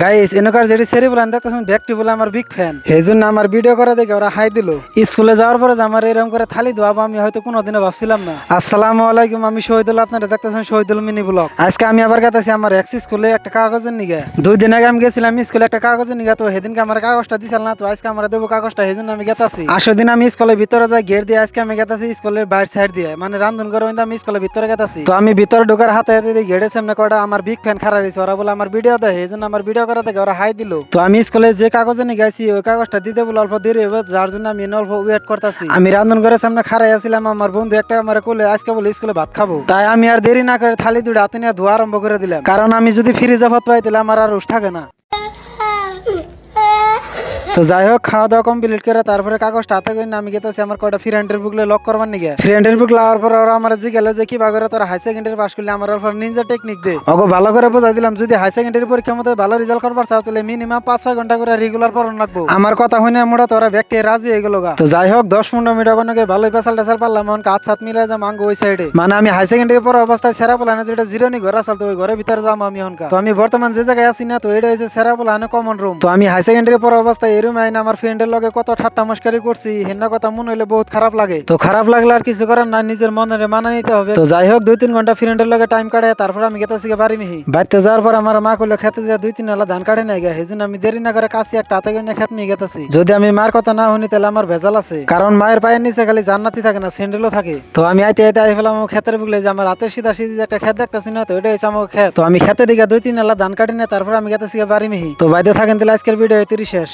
Guys এনকার যেটি সেরি বলে দেখতেছেন ব্যক্তি বলে আমার বিগ ফ্যান এই জন্য আমার ভিডিও করা দেখে ওরা হাই দিল। স্কুলে যাওয়ার পরে যে আমার এরকম করে থালি ধোয়াবো আমি হয়তো কোনোদিনও ভাবছিলাম না। আসসালামু আলাইকুম, আমি শহীদুল, আপনারা দেখতেছেন শহীদুল মিনি ব্লগ। আজকে আমি আবার গেতেছি আমার এক্স স্কুলে একটা কাগজের নিগে। 2 দিন আগে আমি গেছিলাম স্কুলে একটা কাগজের নিগে, তো সেদিনকে আমার কাগজটা দিছিল না, তো আজকে আমরা দেবো কাগজটা, সেই জন্য আমি গেতাছি। আসো দিন আমি স্কুলের ভিতরে যাই গেট দিয়ে, আজকে আমি গেতাছি স্কুলের বাইর সাইড দিয়ে, মানে রান্ধন করে আমি স্কুলের ভিতরে গেতাছি। তো আমি ভিতরে ঢোকার হাতে হাতে দিয়ে গেটের সামনে কটা আমার বিগ ফ্যান খাড়া রয়েছে, ওরা বলে আমার ভিডিও দেয়, এই জন্য আমার ভিডিও করা দেখে ওরা হাই দিল। তো আমি স্কুলে যে কাগজে নিয়ে গেছি ওই কাগজটা দিতে বলে অল্প দেরি হবে, যার জন্য আমি অল্প ওয়েট করতেছি। আমি রান্ধন ঘরের সামনে খাড়াই আছিলাম, আমার বন্ধু একটা আমার কোলে আজকে বলে স্কুলে ভাত খাবো, তাই আমি আর দেরি না করে থালি দুটো হাতে নিয়ে ধোয়া আরম্ভ করে দিলাম, কারণ আমি যদি ফ্রিজে ভাত পাই তাহলে আমার আর উঠ থাকে না। তো যাই হোক, খাওয়া দাওয়া কমপ্লিট করে তারপরে কাগজটা হাতে করে আমি গেতেছি আমার কয়টা ফ্রেন্ডের বুকলে লক করবার নিগে। ফ্রেন্ডের বুক লাগার পর ওরা আমার জিজ্ঞেস যে কি বাগরে তোরা হাই সেকেন্ডারি পাস করলে, আমার অল্প নিনজা টেকনিক দে ওগো ভালো করে বোঝাই দিলাম, যদি হাই সেকেন্ডারি পরীক্ষার মধ্যে ভালো রেজাল্ট করবার চাও তাহলে মিনিমাম 5-6 ঘন্টা করে রেগুলার পড়ানো লাগবো। আমার কথা হইনে মোটা তোরা ব্যক্তি রাজি হয়ে গেল গা। তো যাই হোক 10-15 মিনিট ওখানে ভালোই পেশাল টেসাল পারলাম, এমন কাজ সাত মিলে যাম আঙ্গ ওই সাইডে, মানে আমি হাই সেকেন্ডারি পর অবস্থায় সেরা পোলানে যেটা জিরোনি ঘর আসল, তো ওই ঘরের ভিতরে যাম আমি হনকা। তো আমি বর্তমান যে জায়গায় আছি না, তো এটা হচ্ছে সেরা পোলানে কমন রুম। তো আমি হাই সেকেন্ডারি পর অবস্থায় এই রুমে আইন আমার ফ্রেন্ডের লগে কত ঠাট্টা মস্কারি করছি, হেন্না কথা মনে হইলে বহুত খারাপ লাগে। তো খারাপ লাগলে আর কিছু করার না, নিজের মনের মানা নিতে হবে। তো যাই হোক 2-3 ঘন্টা ফ্রেন্ডের লগে টাইম কাটে তারপর আমি গেতেছি বাড়ি মিহি। বাড়িতে যাওয়ার পর আমার মা কইলো খেতে যা 2-3 আলা ধান কাটে নাই গে, সেই জন্য আমি দেরি না করে কাছে একটা হাতে করে খেত নিয়ে গেতেছি। যদি আমি মার কথা না শুনি তাহলে আমার ভেজাল আছে, কারণ মায়ের পায়ের নিচে খালি জান্নাতি থাকে না, স্যান্ডেলও থাকে। তো আমি আইতে আইতে আই ফেলাম ক্ষেতের বুকলে, যে আমার হাতে সিধা সিধি একটা খেত দেখতেছি না, তো এটা হচ্ছে আমার খেত। তো আমি খেতে দিকে 2-3 আলা ধান কাটি না তারপর আমি গেতেছি বাড়ি মিহি। তো বাইরে থাকেন তাহলে আজকের ভিডিও এতই শেষ।